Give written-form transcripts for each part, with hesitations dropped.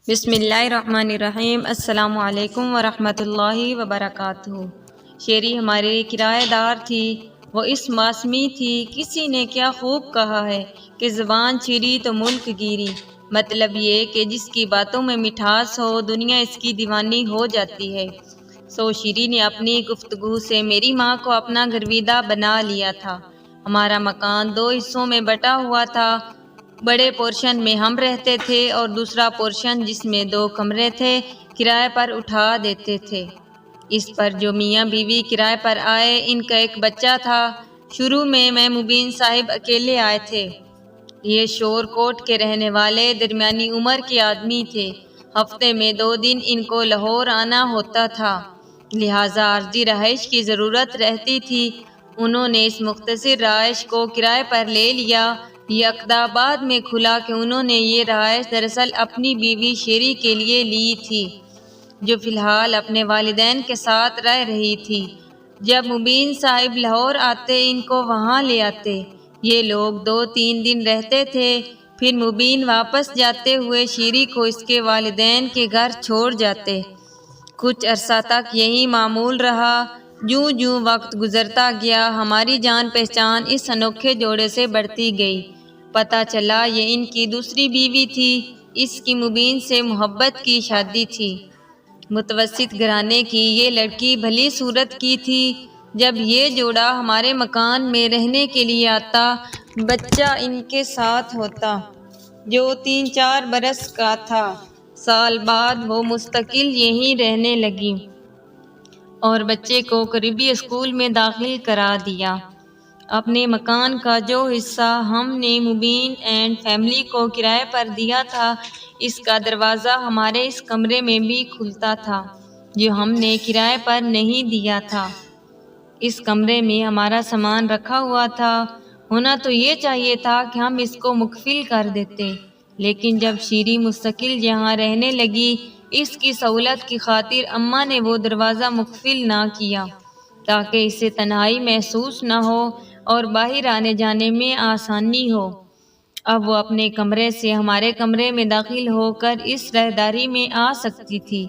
بسم اللہ الرحمن الرحیم۔ السلام علیکم ورحمۃ اللہ وبرکاتہ۔ شیری ہمارے کرایہ دار تھی، وہ اس ماسمی تھی، کسی نے کیا خوب کہا ہے کہ زبان چھری تو ملک گیری۔ مطلب یہ کہ جس کی باتوں میں مٹھاس ہو دنیا اس کی دیوانی ہو جاتی ہے۔ سو شیری نے اپنی گفتگو سے میری ماں کو اپنا گرویدہ بنا لیا تھا۔ ہمارا مکان 2 حصوں میں بٹا ہوا تھا۔ بڑے پورشن میں ہم رہتے تھے اور دوسرا پورشن جس میں 2 کمرے تھے کرائے پر اٹھا دیتے تھے۔ اس پر جو میاں بیوی کرائے پر آئے ان کا ایک بچہ تھا۔ شروع میں مبین صاحب اکیلے آئے تھے۔ یہ شور کوٹ کے رہنے والے درمیانی عمر کے آدمی تھے۔ ہفتے میں 2 دن ان کو لاہور آنا ہوتا تھا، لہٰذا عارضی رہائش کی ضرورت رہتی تھی۔ انہوں نے اس مختصر رہائش کو کرائے پر لے لیا۔ یہ عقدہ بعد میں کھلا کہ انہوں نے یہ رہائش دراصل اپنی بیوی شیری کے لیے لی تھی، جو فی الحال اپنے والدین کے ساتھ رہ رہی تھی۔ جب مبین صاحب لاہور آتے ان کو وہاں لے آتے۔ یہ لوگ 2-3 دن رہتے تھے، پھر مبین واپس جاتے ہوئے شیری کو اس کے والدین کے گھر چھوڑ جاتے۔ کچھ عرصہ تک یہی معمول رہا۔ جوں جوں وقت گزرتا گیا ہماری جان پہچان اس انوکھے جوڑے سے بڑھتی گئی۔ پتہ چلا یہ ان کی دوسری بیوی تھی۔ اس کی مبین سے محبت کی شادی تھی۔ متوسط گھرانے کی یہ لڑکی بھلی صورت کی تھی۔ جب یہ جوڑا ہمارے مکان میں رہنے کے لیے آتا، بچہ ان کے ساتھ ہوتا، جو 3-4 برس کا تھا۔ سال بعد وہ مستقل یہیں رہنے لگی اور بچے کو قریبی اسکول میں داخل کرا دیا۔ اپنے مکان کا جو حصہ ہم نے مبین اینڈ فیملی کو کرائے پر دیا تھا، اس کا دروازہ ہمارے اس کمرے میں بھی کھلتا تھا جو ہم نے کرائے پر نہیں دیا تھا۔ اس کمرے میں ہمارا سامان رکھا ہوا تھا۔ ہونا تو یہ چاہیے تھا کہ ہم اس کو مقفل کر دیتے، لیکن جب شیری مستقل یہاں رہنے لگی، اس کی سہولت کی خاطر اماں نے وہ دروازہ مقفل نہ کیا تاکہ اسے تنہائی محسوس نہ ہو اور باہر آنے جانے میں آسانی ہو۔ اب وہ اپنے کمرے سے ہمارے کمرے میں داخل ہو کر اس راہداری میں آ سکتی تھی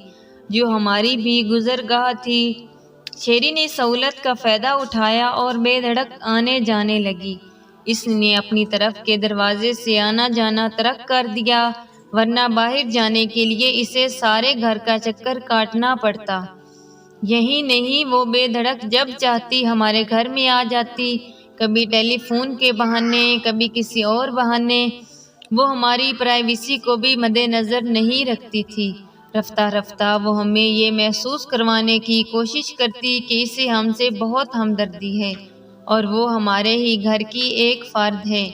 جو ہماری بھی گزرگاہ تھی۔ شیری نے اس سہولت کا فائدہ اٹھایا اور بے دھڑک آنے جانے لگی۔ اس نے اپنی طرف کے دروازے سے آنا جانا ترک کر دیا، ورنہ باہر جانے کے لیے اسے سارے گھر کا چکر کاٹنا پڑتا۔ یہی نہیں، وہ بے دھڑک جب چاہتی ہمارے گھر میں آ جاتی، کبھی ٹیلی فون کے بہانے، کبھی کسی اور بہانے۔ وہ ہماری پرائیویسی کو بھی مد نظر نہیں رکھتی تھی۔ رفتہ رفتہ وہ ہمیں یہ محسوس کروانے کی کوشش کرتی کہ اسے ہم سے بہت ہمدردی ہے اور وہ ہمارے ہی گھر کی ایک فرد ہے۔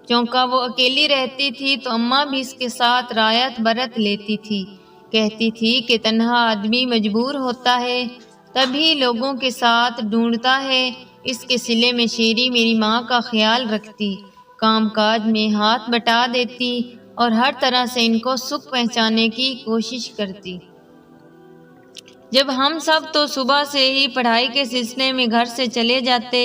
چونکہ وہ اکیلی رہتی تھی تو اماں بھی اس کے ساتھ رعایت برت لیتی تھی۔ کہتی تھی کہ تنہا آدمی مجبور ہوتا ہے، تبھی لوگوں کے ساتھ ڈھونڈتا ہے۔ اس کے صلے میں شیری میری ماں کا خیال رکھتی، کام کاج میں ہاتھ بٹا دیتی اور ہر طرح سے ان کو سکھ پہنچانے کی کوشش کرتی۔ جب ہم سب تو صبح سے ہی پڑھائی کے سلسلے میں گھر سے چلے جاتے،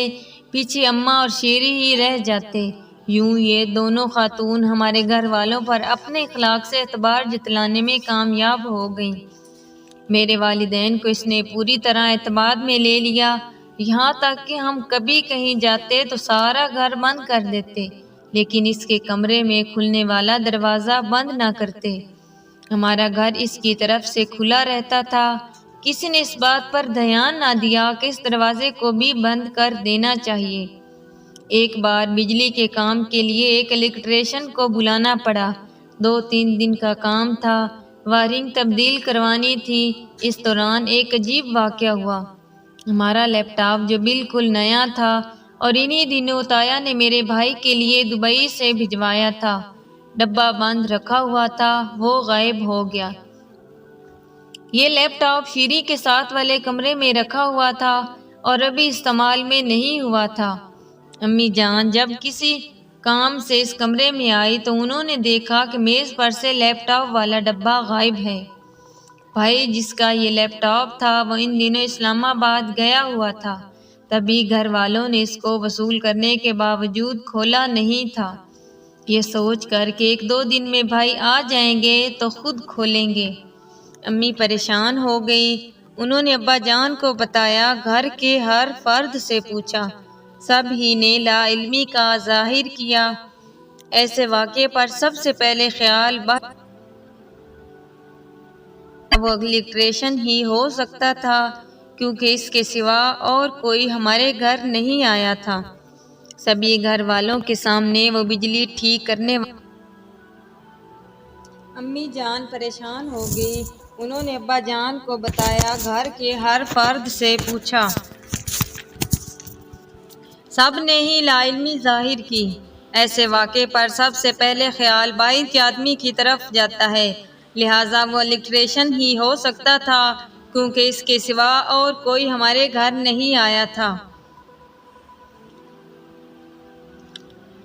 پیچھے اماں اور شیری ہی رہ جاتے۔ یوں یہ دونوں خاتون ہمارے گھر والوں پر اپنے اخلاق سے اعتبار جتلانے میں کامیاب ہو گئیں۔ میرے والدین کو اس نے پوری طرح اعتماد میں لے لیا، یہاں تک کہ ہم کبھی کہیں جاتے تو سارا گھر بند کر دیتے، لیکن اس کے کمرے میں کھلنے والا دروازہ بند نہ کرتے۔ ہمارا گھر اس کی طرف سے کھلا رہتا تھا۔ کسی نے اس بات پر دھیان نہ دیا کہ اس دروازے کو بھی بند کر دینا چاہیے۔ ایک بار بجلی کے کام کے لیے ایک الیکٹریشین کو بلانا پڑا۔ 2-3 دن کا کام تھا، وائرنگ تبدیل کروانی تھی۔ اس دوران ایک عجیب واقعہ ہوا۔ ہمارا لیپ ٹاپ جو بالکل نیا تھا اور انہی دنوں تایا نے میرے بھائی کے لیے دبئی سے بھجوایا تھا، ڈبہ بند رکھا ہوا تھا، وہ غائب ہو گیا۔ یہ لیپ ٹاپ شیری کے ساتھ والے کمرے میں رکھا ہوا تھا اور ابھی استعمال میں نہیں ہوا تھا۔ امی جان جب کسی کام سے اس کمرے میں آئی تو انہوں نے دیکھا کہ میز پر سے لیپ ٹاپ والا ڈبہ غائب ہے۔ بھائی جس کا یہ لیپ ٹاپ تھا وہ ان دنوں اسلام آباد گیا ہوا تھا، تبھی گھر والوں نے اس کو وصول کرنے کے باوجود کھولا نہیں تھا۔ یہ سوچ کر کہ 1-2 دن میں بھائی آ جائیں گے تو خود کھولیں گے۔ امی پریشان ہو گئی۔ انہوں نے ابا جان کو بتایا، گھر کے ہر فرد سے پوچھا، سب ہی نے لا علمی کا ظاہر کیا۔ ایسے واقعے پر سب سے پہلے خیال وہ الیکٹریشن ہی ہو سکتا تھا، کیونکہ اس کے سوا اور کوئی ہمارے گھر نہیں آیا تھا۔ سبھی گھر والوں کے سامنے وہ بجلی ٹھیک کرنے امی جان پریشان ہو گئی۔ انہوں نے ابا جان کو بتایا، گھر کے ہر فرد سے پوچھا، سب نے ہی لا علمی ظاہر کی۔ ایسے واقعے پر سب سے پہلے خیال باہر کے آدمی کی طرف جاتا ہے، لہٰذا وہ الیکٹریشن ہی ہو سکتا تھا، کیونکہ اس کے سوا اور کوئی ہمارے گھر نہیں آیا تھا۔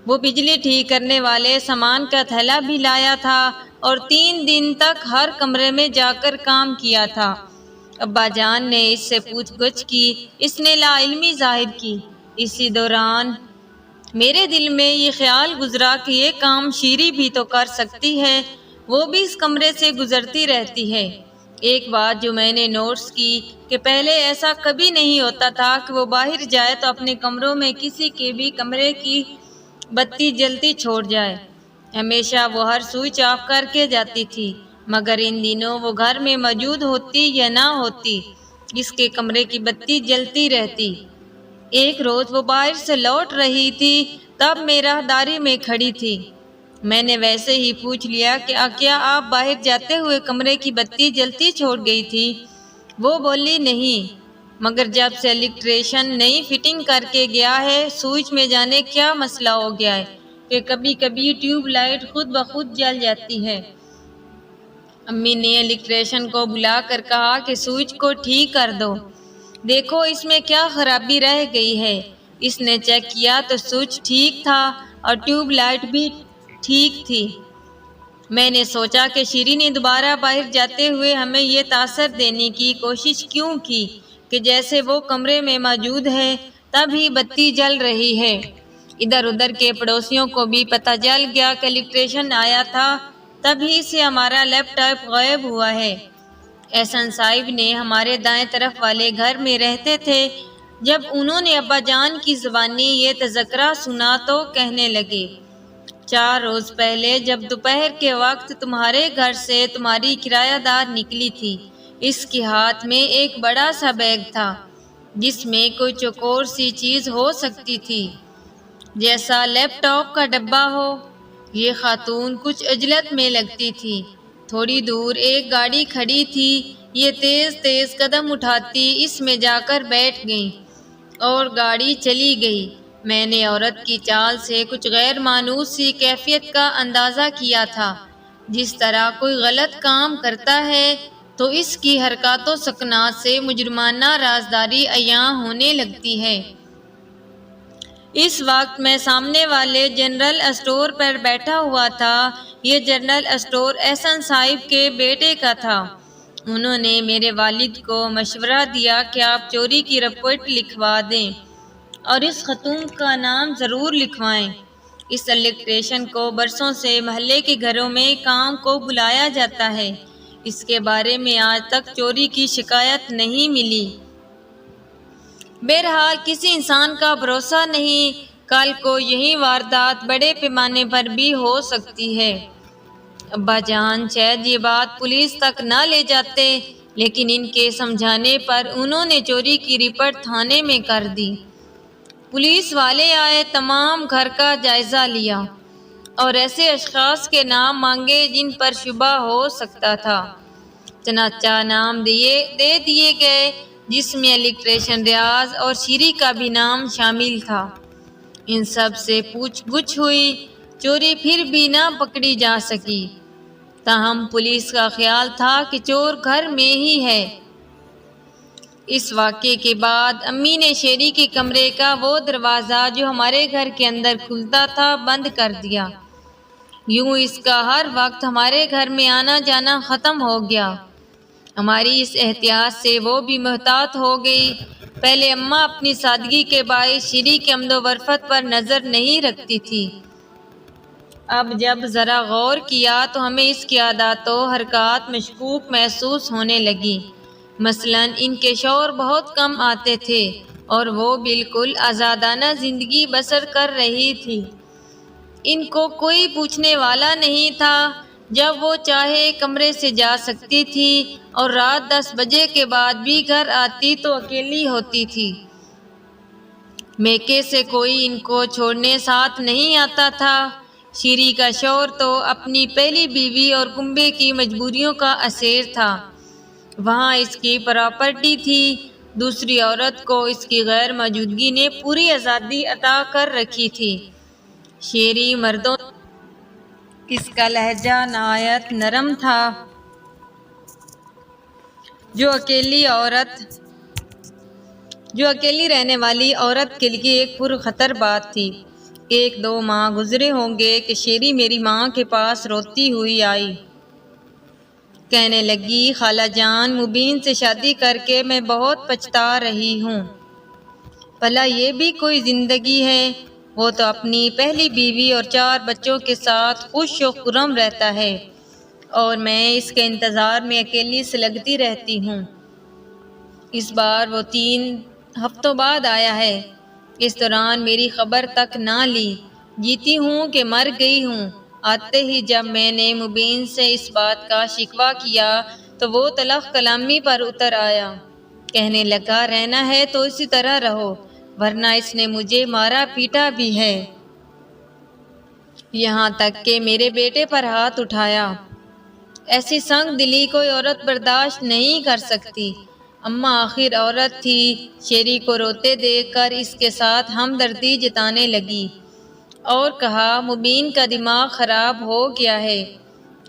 وہ بجلی ٹھیک کرنے والے سامان کا تھیلا بھی لایا تھا اور 3 دن تک ہر کمرے میں جا کر کام کیا تھا۔ ابا جان نے اس سے پوچھ گچھ کی، اس نے لا علمی ظاہر کی۔ اسی دوران میرے دل میں یہ خیال گزرا کہ یہ کام شیری بھی تو کر سکتی ہے، وہ بھی اس کمرے سے گزرتی رہتی ہے۔ ایک بات جو میں نے نوٹس کی کہ پہلے ایسا کبھی نہیں ہوتا تھا کہ وہ باہر جائے تو اپنے کمروں میں کسی کے بھی کمرے کی بتی جلتی چھوڑ جائے۔ ہمیشہ وہ ہر سوئچ آف کر کے جاتی تھی، مگر ان دنوں وہ گھر میں موجود ہوتی یا نہ ہوتی، اس کے کمرے کی بتی جلتی رہتی۔ ایک روز وہ باہر سے لوٹ رہی تھی، تب میں راہداری میں کھڑی تھی۔ میں نے ویسے ہی پوچھ لیا کہ کیا آپ باہر جاتے ہوئے کمرے کی بتی جلتی چھوڑ گئی تھی؟ وہ بولی نہیں، مگر جب سے الیکٹریشن نئی فٹنگ کر کے گیا ہے، سوئچ میں جانے کیا مسئلہ ہو گیا ہے کہ کبھی کبھی ٹیوب لائٹ خود بخود جل جاتی ہے۔ امی نے الیکٹریشن کو بلا کر کہا کہ سوئچ کو ٹھیک کر دو، دیکھو اس میں کیا خرابی رہ گئی ہے۔ اس نے چیک کیا تو سوئچ ٹھیک تھا اور ٹیوب لائٹ بھی ٹھیک تھی۔ میں نے سوچا کہ شیری نے دوبارہ باہر جاتے ہوئے ہمیں یہ تاثر دینے کی کوشش کیوں کی کہ جیسے وہ کمرے میں موجود ہے تب ہی بتی جل رہی ہے۔ ادھر ادھر کے پڑوسیوں کو بھی پتہ چل گیا کہ الیکٹریشن آیا تھا، تبھی سے ہمارا لیپ ٹاپ غائب ہوا ہے۔ احسن صاحب نے ہمارے دائیں طرف والے گھر میں رہتے تھے۔ جب انہوں نے ابا جان کی زبانی یہ تذکرہ سنا تو کہنے لگے، 4 روز پہلے جب دوپہر کے وقت تمہارے گھر سے تمہاری کرایہ دار نکلی تھی، اس کے ہاتھ میں ایک بڑا سا بیگ تھا جس میں کوئی چوکور سی چیز ہو سکتی تھی، جیسا لیپ ٹاپ کا ڈبہ ہو۔ یہ خاتون کچھ عجلت میں لگتی تھی۔ تھوڑی دور ایک گاڑی کھڑی تھی، یہ تیز تیز قدم اٹھاتی اس میں جا کر بیٹھ گئیں اور گاڑی چلی گئی۔ میں نے عورت کی چال سے کچھ غیر مانوس سی کیفیت کا اندازہ کیا تھا، جس طرح کوئی غلط کام کرتا ہے تو اس کی حرکات و سکنات سے مجرمانہ رازداری عیاں ہونے لگتی ہے۔ اس وقت میں سامنے والے جنرل اسٹور پر بیٹھا ہوا تھا۔ یہ جنرل اسٹور احسن صاحب کے بیٹے کا تھا۔ انہوں نے میرے والد کو مشورہ دیا کہ آپ چوری کی رپورٹ لکھوا دیں اور اس خاتون کا نام ضرور لکھوائیں۔ اس الیکٹریشن کو برسوں سے محلے کے گھروں میں کام کو بلایا جاتا ہے، اس کے بارے میں آج تک چوری کی شکایت نہیں ملی۔ بہرحال کسی انسان کا بھروسہ نہیں، کل کو یہی واردات بڑے پیمانے پر بھی ہو سکتی ہے۔ ابا جان شاید یہ بات پولیس تک نہ لے جاتے، لیکن ان کے سمجھانے پر انہوں نے چوری کی رپورٹ تھانے میں کر دی۔ پولیس والے آئے، تمام گھر کا جائزہ لیا اور ایسے اشخاص کے نام مانگے جن پر شبہ ہو سکتا تھا۔ چنانچہ نام دے دیے گئے، جس میں الیکٹریشن ریاض اور شیری کا بھی نام شامل تھا۔ ان سب سے پوچھ گچھ ہوئی، چوری پھر بھی نہ پکڑی جا سکی۔ تاہم پولیس کا خیال تھا کہ چور گھر میں ہی ہے۔ اس واقعے کے بعد امی نے شیری کے کمرے کا وہ دروازہ جو ہمارے گھر کے اندر کھلتا تھا بند کر دیا۔ یوں اس کا ہر وقت ہمارے گھر میں آنا جانا ختم ہو گیا۔ ہماری اس احتیاط سے وہ بھی محتاط ہو گئی۔ پہلے اماں اپنی سادگی کے باعث شیری کے آمد و رفت پر نظر نہیں رکھتی تھی، اب جب ذرا غور کیا تو ہمیں اس کی عادات و حرکات مشکوک محسوس ہونے لگی۔ مثلاً ان کے شوہر بہت کم آتے تھے اور وہ بالکل آزادانہ زندگی بسر کر رہی تھی۔ ان کو کوئی پوچھنے والا نہیں تھا۔ جب وہ چاہے کمرے سے جا سکتی تھی اور رات 10 بجے کے بعد بھی گھر آتی تو اکیلی ہوتی تھی۔ میکے سے کوئی ان کو چھوڑنے ساتھ نہیں آتا تھا۔ شیری کا شوہر تو اپنی پہلی بیوی اور کنبے کی مجبوریوں کا اسیر تھا۔ وہاں اس کی پراپرٹی تھی۔ دوسری عورت کو اس کی غیر موجودگی نے پوری آزادی عطا کر رکھی تھی۔ شیری مردوں اس کا لہجہ نہایت نرم تھا، جو اکیلی رہنے والی عورت کے لیے ایک پرخطر بات تھی۔ 1-2 ماہ گزرے ہوں گے کہ شیری میری ماں کے پاس روتی ہوئی آئی۔ کہنے لگی، خالہ جان، مبین سے شادی کر کے میں بہت پچھتا رہی ہوں۔ بھلا یہ بھی کوئی زندگی ہے؟ وہ تو اپنی پہلی بیوی اور 4 بچوں کے ساتھ خوش و خرم رہتا ہے اور میں اس کے انتظار میں اکیلی سلگتی رہتی ہوں۔ اس بار وہ 3 ہفتوں بعد آیا ہے۔ اس دوران میری خبر تک نہ لی۔ جیتی ہوں کہ مر گئی ہوں۔ آتے ہی جب میں نے مبین سے اس بات کا شکوہ کیا تو وہ تلخ کلامی پر اتر آیا۔ کہنے لگا، رہنا ہے تو اسی طرح رہو، ورنہ اس نے مجھے مارا پیٹا بھی ہے۔ یہاں تک کہ میرے بیٹے پر ہاتھ اٹھایا۔ ایسی سنگ دلی کوئی عورت برداشت نہیں کر سکتی۔ اماں آخر عورت تھی۔ شیری کو روتے دیکھ کر اس کے ساتھ ہمدردی جتانے لگی اور کہا، مبین کا دماغ خراب ہو گیا ہے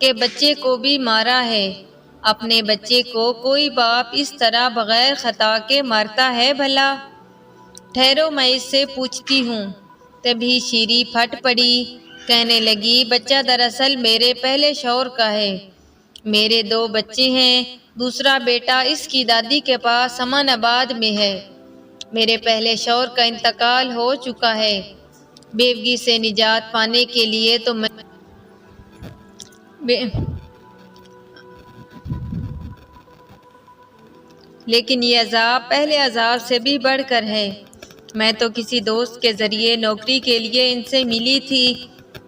کہ بچے کو بھی مارا ہے۔ اپنے بچے کو کوئی باپ اس طرح بغیر خطا کے مارتا ہے بھلا؟ ٹھہرو، میں اس سے پوچھتی ہوں۔ تبھی شیری پھٹ پڑی۔ کہنے لگی، بچہ دراصل میرے پہلے شوہر کا ہے۔ میرے 2 بچے ہیں۔ دوسرا بیٹا اس کی دادی کے پاس امان آباد میں ہے۔ میرے پہلے شوہر کا انتقال ہو چکا ہے۔ بیوگی سے نجات پانے کے لیے تو میں لیکن یہ عذاب پہلے عذاب سے بھی بڑھ کر ہے۔ میں تو کسی دوست کے ذریعے نوکری کے لیے ان سے ملی تھی۔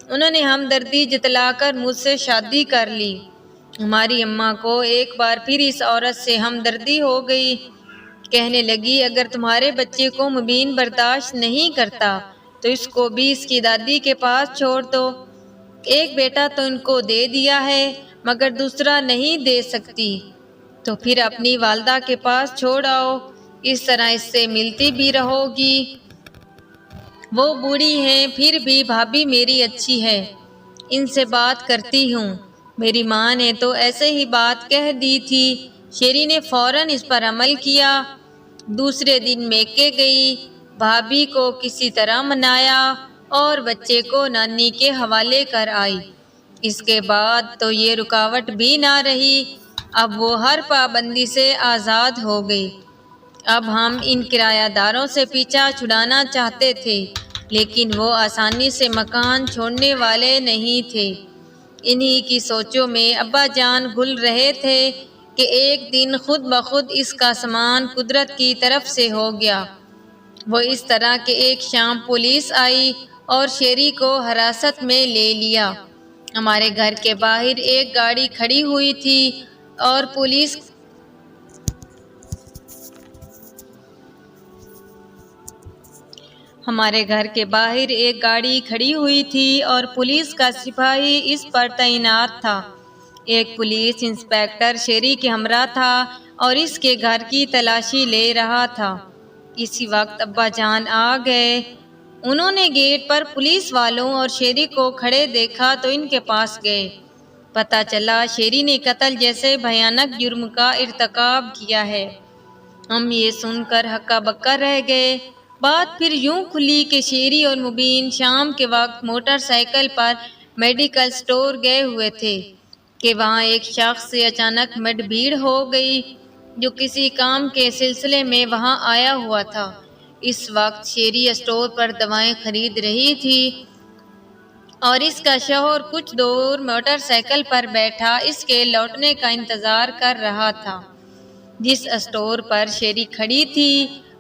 انہوں نے ہمدردی جتلا کر مجھ سے شادی کر لی۔ ہماری اماں کو ایک بار پھر اس عورت سے ہمدردی ہو گئی۔ کہنے لگی، اگر تمہارے بچے کو مبین برداشت نہیں کرتا تو اس کو بھی اس کی دادی کے پاس چھوڑ دو۔ ایک بیٹا تو ان کو دے دیا ہے مگر دوسرا نہیں دے سکتی، تو پھر اپنی والدہ کے پاس چھوڑ آؤ، اس طرح اس سے ملتی بھی رہو گی۔ وہ بوڑھی ہیں پھر بھی بھابھی میری اچھی ہے، ان سے بات کرتی ہوں۔ میری ماں نے تو ایسے ہی بات کہہ دی تھی۔ شیری نے فوراً اس پر عمل کیا۔ دوسرے دن میکے گئی، بھابھی کو کسی طرح منایا اور بچے کو نانی کے حوالے کر آئی۔ اس کے بعد تو یہ رکاوٹ بھی نہ رہی۔ اب وہ ہر پابندی سے آزاد ہو گئی۔ اب ہم ان کرایہ داروں سے پیچھا چھڑانا چاہتے تھے لیکن وہ آسانی سے مکان چھوڑنے والے نہیں تھے۔ انہی کی سوچوں میں ابا جان گھل رہے تھے کہ ایک دن خود بخود اس کا سامان قدرت کی طرف سے ہو گیا۔ وہ اس طرح کہ ایک شام پولیس آئی اور شیری کو حراست میں لے لیا۔ ہمارے گھر کے باہر ایک گاڑی کھڑی ہوئی تھی اور پولیس کا سپاہی اس پر تعینات تھا۔ ایک پولیس انسپکٹر شیری کے ہمراہ تھا اور اس کے گھر کی تلاشی لے رہا تھا۔ اسی وقت ابا جان آ گئے۔ انہوں نے گیٹ پر پولیس والوں اور شیری کو کھڑے دیکھا تو ان کے پاس گئے۔ پتہ چلا شیری نے قتل جیسے بھیانک جرم کا ارتکاب کیا ہے۔ ہم یہ سن کر ہکا بکا رہ گئے۔ بات پھر یوں کھلی کہ شیری اور مبین شام کے وقت موٹر سائیکل پر میڈیکل سٹور گئے ہوئے تھے کہ وہاں ایک شخص سے اچانک مڈ بھیڑ ہو گئی جو کسی کام کے سلسلے میں وہاں آیا ہوا تھا۔ اس وقت شیری اسٹور پر دوائیں خرید رہی تھی۔ اور اس کا شوہر کچھ دور موٹر سائیکل پر بیٹھا اس کے لوٹنے کا انتظار کر رہا تھا۔ جس اسٹور پر شیری کھڑی تھی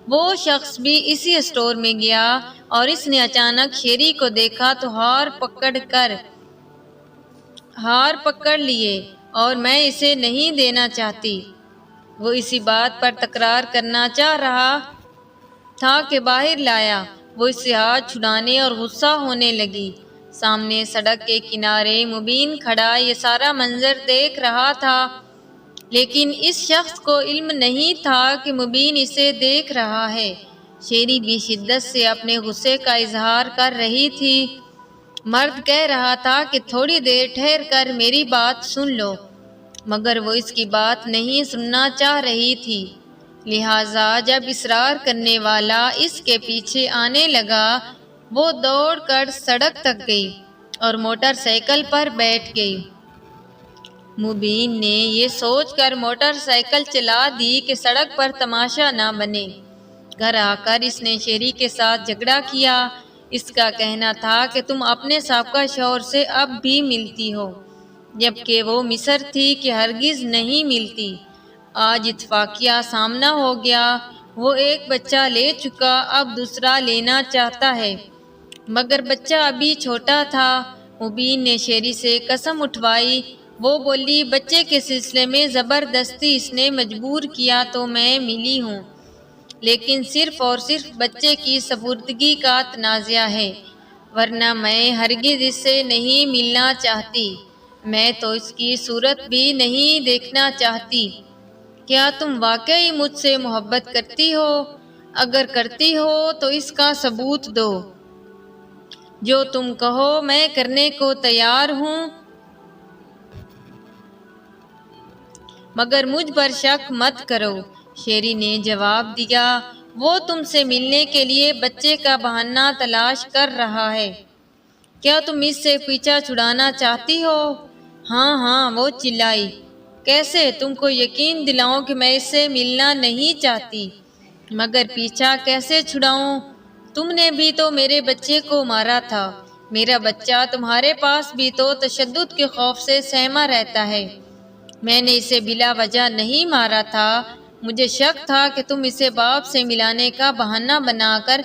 وہ شخص بھی اسی اسٹور میں گیا اور اس نے اچانک شیری کو دیکھا تو ہار پکڑ لیے اور میں اسے نہیں دینا چاہتی۔ وہ اسی بات پر تکرار کرنا چاہ رہا تھا کہ باہر لایا وہ اس سے ہاتھ چھڑانے اور غصہ ہونے لگی۔ سامنے سڑک کے کنارے مبین کھڑا یہ سارا منظر دیکھ رہا تھا، لیکن اس شخص کو علم نہیں تھا کہ مبین اسے دیکھ رہا ہے۔ شیری بھی شدت سے اپنے غصے کا اظہار کر رہی تھی۔ مرد کہہ رہا تھا کہ تھوڑی دیر ٹھہر کر میری بات سن لو، مگر وہ اس کی بات نہیں سننا چاہ رہی تھی۔ لہٰذا جب اصرار کرنے والا اس کے پیچھے آنے لگا وہ دوڑ کر سڑک تک گئی اور موٹر سائیکل پر بیٹھ گئی۔ مبین نے یہ سوچ کر موٹر سائیکل چلا دی کہ سڑک پر تماشا نہ بنے۔ گھر آ کر اس نے شیری کے ساتھ جھگڑا کیا۔ اس کا کہنا تھا کہ تم اپنے سابقہ شوہر سے اب بھی ملتی ہو، جبکہ وہ مصر تھی کہ ہرگز نہیں ملتی۔ آج اتفاقیہ سامنا ہو گیا، وہ ایک بچہ لے چکا، اب دوسرا لینا چاہتا ہے، مگر بچہ ابھی چھوٹا تھا۔ مبین نے شیری سے قسم اٹھوائی۔ وہ بولی، بچے کے سلسلے میں زبردستی اس نے مجبور کیا تو میں ملی ہوں، لیکن صرف اور صرف بچے کی سپردگی کا تنازعہ ہے، ورنہ میں ہرگز اس سے نہیں ملنا چاہتی، میں تو اس کی صورت بھی نہیں دیکھنا چاہتی۔ کیا تم واقعی مجھ سے محبت کرتی ہو؟ اگر کرتی ہو تو اس کا ثبوت دو۔ جو تم کہو میں کرنے کو تیار ہوں، مگر مجھ پر شک مت کرو۔ شیری نے جواب دیا، وہ تم سے ملنے کے لیے بچے کا بہانہ تلاش کر رہا ہے۔ کیا تم اس سے پیچھا چھڑانا چاہتی ہو؟ ہاں ہاں، وہ چلائی۔ کیسے؟ تم کو یقین دلاؤں کہ میں اس سے ملنا نہیں چاہتی، مگر پیچھا کیسے چھڑاؤں؟ تم نے بھی تو میرے بچے کو مارا تھا، میرا بچہ تمہارے پاس بھی تو تشدد کے خوف سے سہما رہتا ہے۔ میں نے اسے بلا وجہ نہیں مارا تھا، مجھے شک تھا کہ تم اسے باپ سے ملانے کا بہانہ بنا کر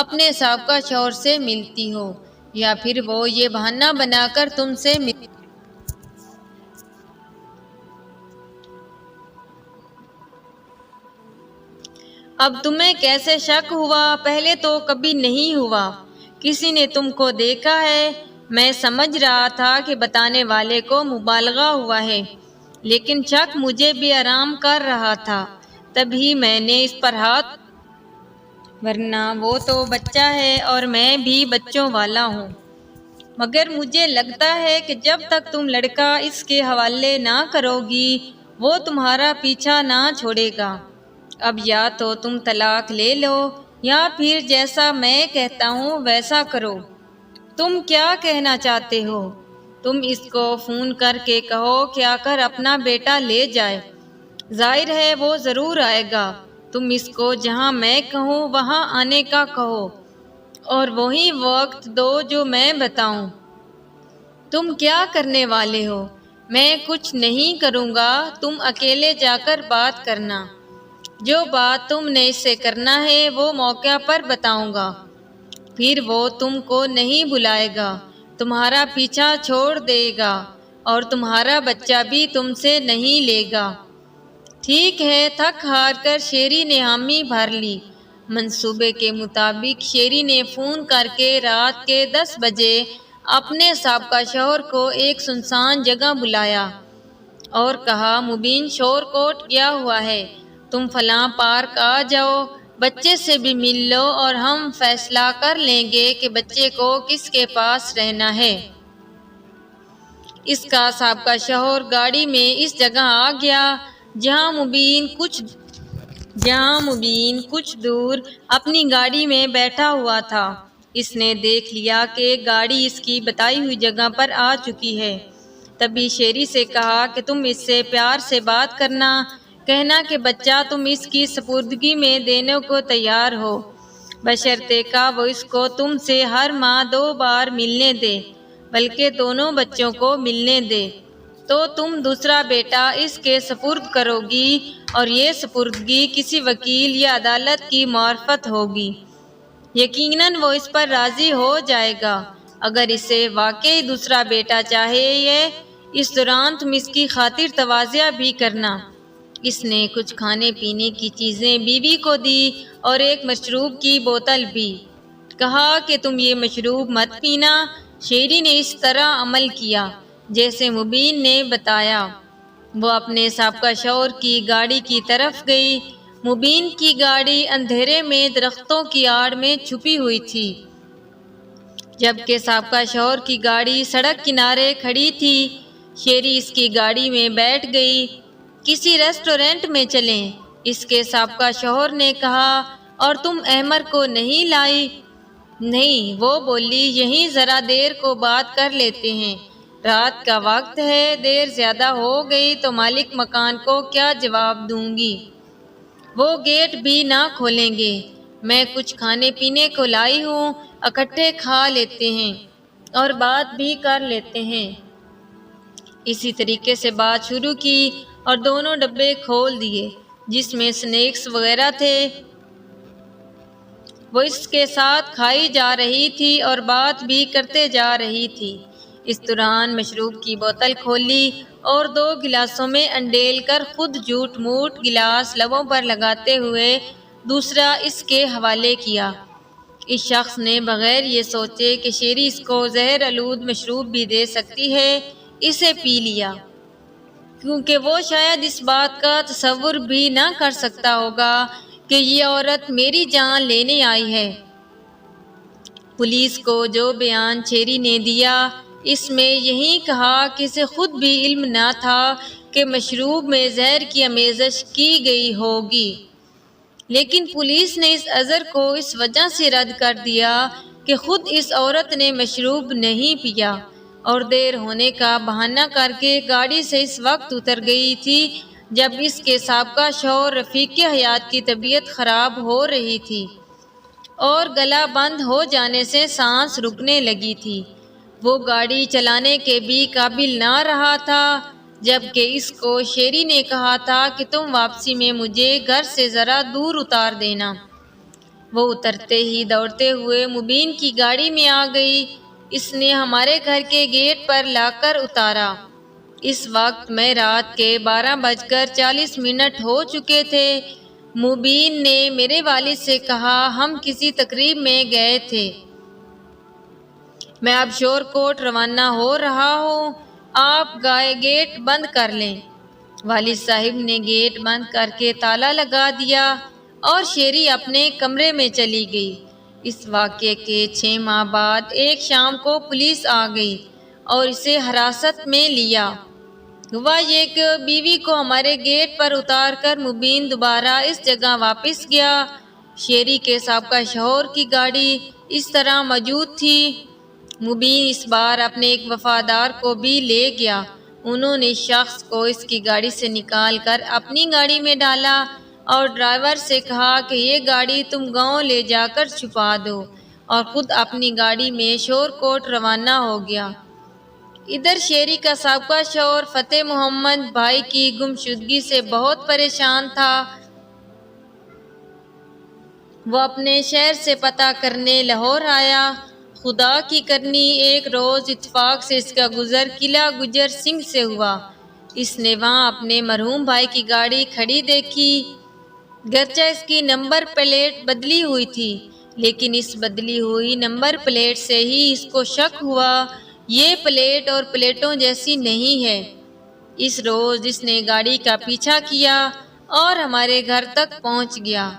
اپنے سابقہ شوہر سے ملتی ہو، یا پھر وہ یہ بہانہ بنا کر تم سے ملتی۔ اب تمہیں کیسے شک ہوا؟ پہلے تو کبھی نہیں ہوا، کسی نے تم کو دیکھا ہے؟ میں سمجھ رہا تھا کہ بتانے والے کو مبالغہ ہوا ہے، لیکن شک مجھے بھی آرام کر رہا تھا، تبھی میں نے اس پر ہاتھ، ورنہ وہ تو بچہ ہے اور میں بھی بچوں والا ہوں۔ مگر مجھے لگتا ہے کہ جب تک تم لڑکا اس کے حوالے نہ کرو گی وہ تمہارا پیچھا نہ چھوڑے گا۔ اب یا تو تم طلاق لے لو یا پھر جیسا میں کہتا ہوں ویسا کرو۔ تم کیا کہنا چاہتے ہو؟ تم اس کو فون کر کے کہو کہ آ کر اپنا بیٹا لے جائے، ظاہر ہے وہ ضرور آئے گا۔ تم اس کو جہاں میں کہوں وہاں آنے کا کہو اور وہی وقت دو جو میں بتاؤں۔ تم کیا کرنے والے ہو؟ میں کچھ نہیں کروں گا، تم اکیلے جا کر بات کرنا، جو بات تم نے اس سے کرنا ہے وہ موقع پر بتاؤں گا، پھر وہ تم کو نہیں بلائے گا، تمہارا پیچھا چھوڑ دے گا اور تمہارا بچہ بھی تم سے نہیں لے گا۔ ٹھیک ہے۔ تھک ہار کر شیری نے حامی بھر لی۔ منصوبے کے مطابق شیری نے فون کر کے رات کے 10 بجے اپنے سابقہ شوہر کو ایک سنسان جگہ بلایا اور کہا، مبین شور کوٹ گیا ہوا ہے، تم فلاں پارک آ جاؤ، بچے سے بھی مل لو اور ہم فیصلہ کر لیں گے کہ بچے کو کس کے پاس رہنا ہے۔ اس کا سابقہ شوہر گاڑی میں اس جگہ آ گیا جہاں مبین کچھ دور اپنی گاڑی میں بیٹھا ہوا تھا۔ اس نے دیکھ لیا کہ گاڑی اس کی بتائی ہوئی جگہ پر آ چکی ہے، تبھی شیری سے کہا کہ تم اس سے پیار سے بات کرنا، کہنا کہ بچہ تم اس کی سپردگی میں دینے کو تیار ہو، بشرطیکہ وہ اس کو تم سے ہر ماہ 2 بار ملنے دے۔ بلکہ دونوں بچوں کو ملنے دے، تو تم دوسرا بیٹا اس کے سپرد کرو گی اور یہ سپردگی کسی وکیل یا عدالت کی معرفت ہوگی۔ یقیناً وہ اس پر راضی ہو جائے گا۔ اگر اسے واقعی دوسرا بیٹا چاہیے، اس دوران تم اس کی خاطر تواضع بھی کرنا۔ اس نے کچھ کھانے پینے کی چیزیں بیوی کو دی اور ایک مشروب کی بوتل بھی۔ کہا کہ تم یہ مشروب مت پینا۔ شیری نے اس طرح عمل کیا جیسے مبین نے بتایا۔ وہ اپنے سابقہ شوہر کی گاڑی کی طرف گئی۔ مبین کی گاڑی اندھیرے میں درختوں کی آڑ میں چھپی ہوئی تھی، جبکہ سابقہ شوہر کی گاڑی سڑک کنارے کھڑی تھی۔ شیری اس کی گاڑی میں بیٹھ گئی۔ کسی ریسٹورنٹ میں چلیں، اس کے سابقہ شوہر نے کہا، اور تم احمر کو نہیں لائی؟ نہیں، وہ بولی، یہیں ذرا دیر کو بات کر لیتے ہیں، رات کا وقت ہے، دیر زیادہ ہو گئی تو مالک مکان کو کیا جواب دوں گی؟ وہ گیٹ بھی نہ کھولیں گے۔ میں کچھ کھانے پینے کو لائی ہوں، اکٹھے کھا لیتے ہیں اور بات بھی کر لیتے ہیں۔ اسی طریقے سے بات شروع کی اور دونوں ڈبے کھول دیے جس میں سنیکس وغیرہ تھے۔ وہ اس کے ساتھ کھائی جا رہی تھی اور بات بھی کرتے جا رہی تھی۔ اس دوران مشروب کی بوتل کھولی اور 2 گلاسوں میں انڈیل کر خود جھوٹ موٹ گلاس لبوں پر لگاتے ہوئے دوسرا اس کے حوالے کیا۔ اس شخص نے بغیر یہ سوچے کہ شیری اس کو زہر آلود مشروب بھی دے سکتی ہے، اسے پی لیا، کیونکہ وہ شاید اس بات کا تصور بھی نہ کر سکتا ہوگا کہ یہ عورت میری جان لینے آئی ہے۔ پولیس کو جو بیان شیری نے دیا، اس میں یہی کہا کہ اسے خود بھی علم نہ تھا کہ مشروب میں زہر کی آمیزش کی گئی ہوگی، لیکن پولیس نے اس عذر کو اس وجہ سے رد کر دیا کہ خود اس عورت نے مشروب نہیں پیا اور دیر ہونے کا بہانہ کر کے گاڑی سے اس وقت اتر گئی تھی جب اس کے سابقہ شوہر رفیق حیات کی طبیعت خراب ہو رہی تھی اور گلا بند ہو جانے سے سانس رکنے لگی تھی۔ وہ گاڑی چلانے کے بھی قابل نہ رہا تھا، جبکہ اس کو شیری نے کہا تھا کہ تم واپسی میں مجھے گھر سے ذرا دور اتار دینا۔ وہ اترتے ہی دوڑتے ہوئے مبین کی گاڑی میں آ گئی۔ اس نے ہمارے گھر کے گیٹ پر لا کر اتارا۔ اس وقت میں رات کے 12:40 ہو چکے تھے۔ مبین نے میرے والد سے کہا، ہم کسی تقریب میں گئے تھے، میں اب شور کوٹ روانہ ہو رہا ہوں، آپ گیٹ بند کر لیں۔ والد صاحب نے گیٹ بند کر کے تالا لگا دیا اور شیری اپنے کمرے میں چلی گئی۔ اس واقعے کے 6 ماہ بعد ایک شام کو پولیس آ گئی اور اسے حراست میں لیا۔ ہوا یہ کہ بیوی کو ہمارے گیٹ پر اتار کر مبین دوبارہ اس جگہ واپس گیا۔ شیری کے سابقہ شوہر کی گاڑی اس طرح موجود تھی۔ مبین اس بار اپنے ایک وفادار کو بھی لے گیا۔ انہوں نے شخص کو اس کی گاڑی سے نکال کر اپنی گاڑی میں ڈالا اور ڈرائیور سے کہا کہ یہ گاڑی تم گاؤں لے جا کر چھپا دو، اور خود اپنی گاڑی میں شور کوٹ روانہ ہو گیا۔ ادھر شیری کا سابقہ شوہر فتح محمد بھائی کی گمشدگی سے بہت پریشان تھا۔ وہ اپنے شہر سے پتہ کرنے لاہور آیا۔ خدا کی کرنی ایک روز اتفاق سے اس کا گزر قلعہ گجر سنگھ سے ہوا۔ اس نے وہاں اپنے مرحوم بھائی کی گاڑی کھڑی دیکھی، گرچہ اس کی نمبر پلیٹ بدلی ہوئی تھی، لیکن اس بدلی ہوئی نمبر پلیٹ سے ہی اس کو شک ہوا یہ پلیٹ اور پلیٹوں جیسی نہیں ہے۔ اس روز اس نے گاڑی کا پیچھا کیا اور ہمارے گھر تک پہنچ گیا۔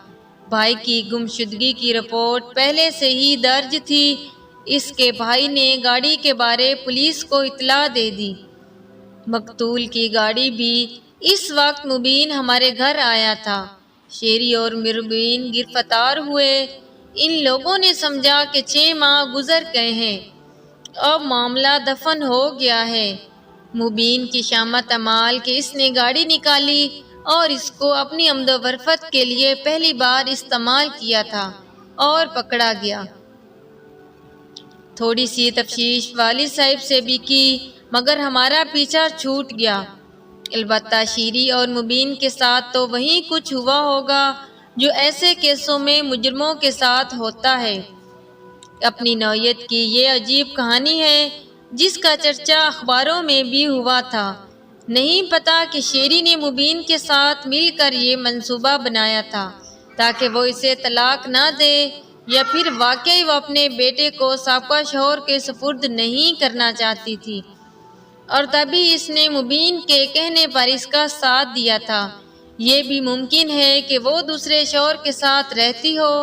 بھائی کی گمشدگی کی رپورٹ پہلے سے ہی درج تھی۔ اس کے بھائی نے گاڑی کے بارے پولیس کو اطلاع دے دی۔ مقتول کی گاڑی بھی اس وقت مبین ہمارے گھر آیا تھا۔ شیری اور مبین گرفتار ہوئے۔ ان لوگوں نے سمجھا کہ 6 ماہ گزر گئے ہیں، اب معاملہ دفن ہو گیا ہے۔ مبین کی شامت عمال کہ اس نے گاڑی نکالی اور اس کو اپنی آمد و رفت کے لیے پہلی بار استعمال کیا تھا اور پکڑا گیا۔ تھوڑی سی تفتیش والد صاحب سے بھی کی مگر ہمارا پیچھا چھوٹ گیا۔ البتہ شیری اور مبین کے ساتھ تو وہی کچھ ہوا ہوگا جو ایسے کیسوں میں مجرموں کے ساتھ ہوتا ہے۔ اپنی نوعیت کی یہ عجیب کہانی ہے جس کا چرچا اخباروں میں بھی ہوا تھا۔ نہیں پتا کہ شیری نے مبین کے ساتھ مل کر یہ منصوبہ بنایا تھا تاکہ وہ اسے طلاق نہ دے، یا پھر واقعی وہ اپنے بیٹے کو سابقہ شوہر کے سپرد نہیں کرنا چاہتی تھی اور تبھی اس نے مبین کے کہنے پر اس کا ساتھ دیا تھا۔ یہ بھی ممکن ہے کہ وہ دوسرے شوہر کے ساتھ رہتی ہو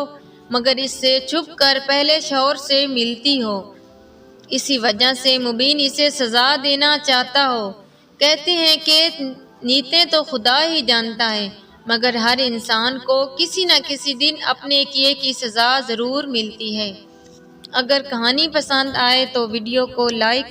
مگر اس سے چھپ کر پہلے شوہر سے ملتی ہو، اسی وجہ سے مبین اسے سزا دینا چاہتا ہو۔ کہتے ہیں کہ نیتیں تو خدا ہی جانتا ہے مگر ہر انسان کو کسی نہ کسی دن اپنے کیے کی سزا ضرور ملتی ہے۔ اگر کہانی پسند آئے تو ویڈیو کو لائک